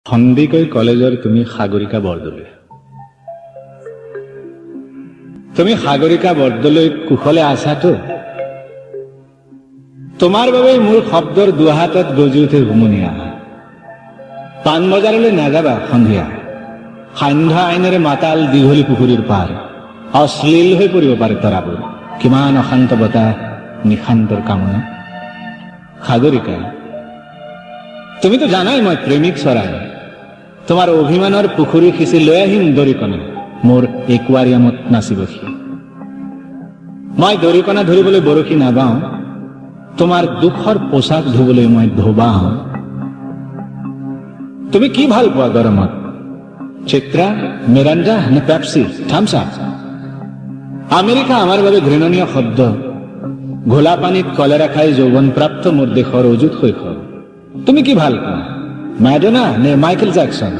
সন্দিকৈ কলেজৰ তুমি সাগৰিকা বৰদলৈ। তুমি সাগৰিকা বৰদলৈ কুশলে আছাতো? তোমাৰ বাবে মোৰ শব্দৰ দুহাতত গজি উঠে হুমুনিয়া। পাণবজাৰলৈ নাযাবা সন্ধিয়া, সান্ধ্য আইনেৰে মাতাল দীঘলী পুখুৰীৰ পাৰ। অশ্লীল হৈ পৰিব পাৰে তৰাবোৰ, কিমান অশান্ত বতাহ নিশান্তৰ কামনা। সাগৰিকা, তুমিতো জানাই মই প্ৰেমিক চৰাই। তোমাৰ অভিমানৰ পুখুৰী সিঁচি লৈ আহিম দৰিকণা, মোৰ একুৱাৰিয়ামত নাচিব সি। মই দৰিকণা ধৰিবলৈ বৰশী নাবাওঁ, তোমাৰ দুখৰ পোছাক ধুবলৈ মই ধোবাওঁ। তুমি কি ভাল পোৱা গৰমত? চিত্ৰা, মিৰাণ্ডা নে পেপচি, থামছ আপ? আমেৰিকা আমাৰ বাবে ঘৃণনীয় শব্দ। ঘোলা পানীত কলেৰা খাই যৌৱনপ্ৰাপ্ত মোৰ দেশৰ অযুত শৈশৱ। তুমি কি ভাল পোৱা, মেডোনা নে মাইকেল জেকসন?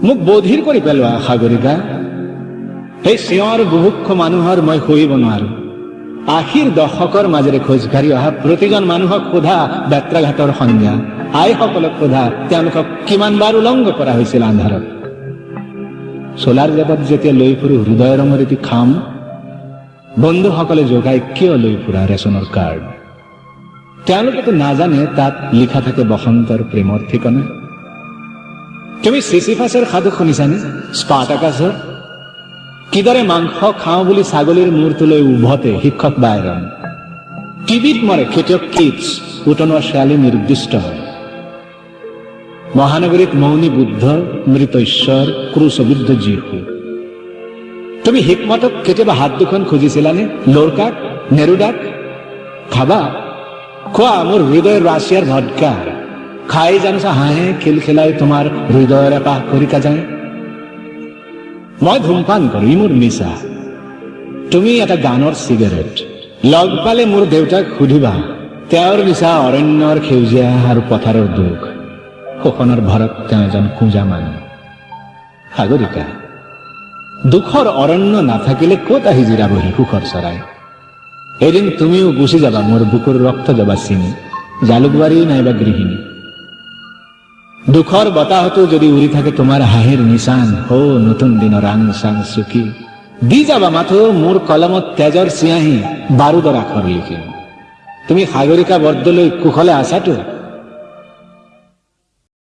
মোক বধিৰ কৰি পেলোৱা সাগৰিকা। সেই চিঞৰ বুভুক্ষ মানুহৰ মই সহিব নোৱাৰো। আশীৰ দশকৰ মাজেৰে খোজকাঢ়ি অহা প্ৰতিজন মানুহক সোধা বেত্ৰাঘাটৰ সন্ধ্যা, আইসকলক সোধা তেওঁলোকক কিমানবাৰ উলংঘ কৰা হৈছিল আন্ধাৰত। চোলাৰ জেপত যেতিয়া লৈ ফুৰো হৃদয় ৰঙৰ এটি খাম, বন্ধুসকলে যোগাই কিয় লৈ ফুৰা ৰেচনৰ কাৰ্ড? তেওঁলোকেতো নাজানে তাত লিখা থাকে বসন্তৰ প্ৰেমৰ ঠিকনা। তুমি চিচিফাছৰ সাধু শুনিছানে? স্পাৰ্টাকাছৰ কিদৰে মাংস খাওঁ বুলি ছাগলীৰ মূৰটোলৈ উভতে শিক্ষক বায়ৰন। টিভিত মৰে খেতিয়ক কিটছ, উটনোৱা শেৱালি নিৰ্দিষ্ট হয়। মহানগৰীত মৌনী বুদ্ধ, মৃত ঈশ্বৰ, ক্ৰুশবিদ্ধ যীশু। তুমি হিকমতক কেতিয়াবা হাত দুখন খুজিছিলানে? লৰকাক, নেৰুদাক? খাবা, খোৱা মোৰ হৃদয়ৰ ৰাছিয়াৰ ভদকা। খাই জানোচা হাঁহে খিলখিলাই তোমাৰ হৃদয়ৰ এপাহ খৰিকা যায়। মই ধূমপান কৰো, ই মোৰ নিচা। তুমি এটা গানৰ চিগাৰেট। লগ পালে মোৰ দেউতাক সুধিবা, তেওঁৰ নিচা অৰণ্যৰ সেউজীয়া আৰু পথাৰৰ দুখ। শোষণৰ ভৰত তেওঁ এজন কুঁজা মানুহ। সাগৰিকা, দুখৰ অৰণ্য নাথাকিলে ক'ত আহি জিৰাবহি সুখৰ চৰাই? এদিন তুমিও গুচি যাবা মোৰ বুকুৰ ৰক্ত যাবা চিনি, জালুকবাৰী নাইবা গৃহিণী। দুখৰ বতাহতো যদি উৰি থাকে তোমাৰ হাঁহিৰ নিচান, হো নতুন দিনৰ আং চাং চুকি। দি যাবা মাথো মোৰ কলমত তেজৰ চিয়াহী, বাৰুদৰ আখৰ লিখিম। তুমি সাগৰিকা বৰদলৈ কুশলে আছাতো?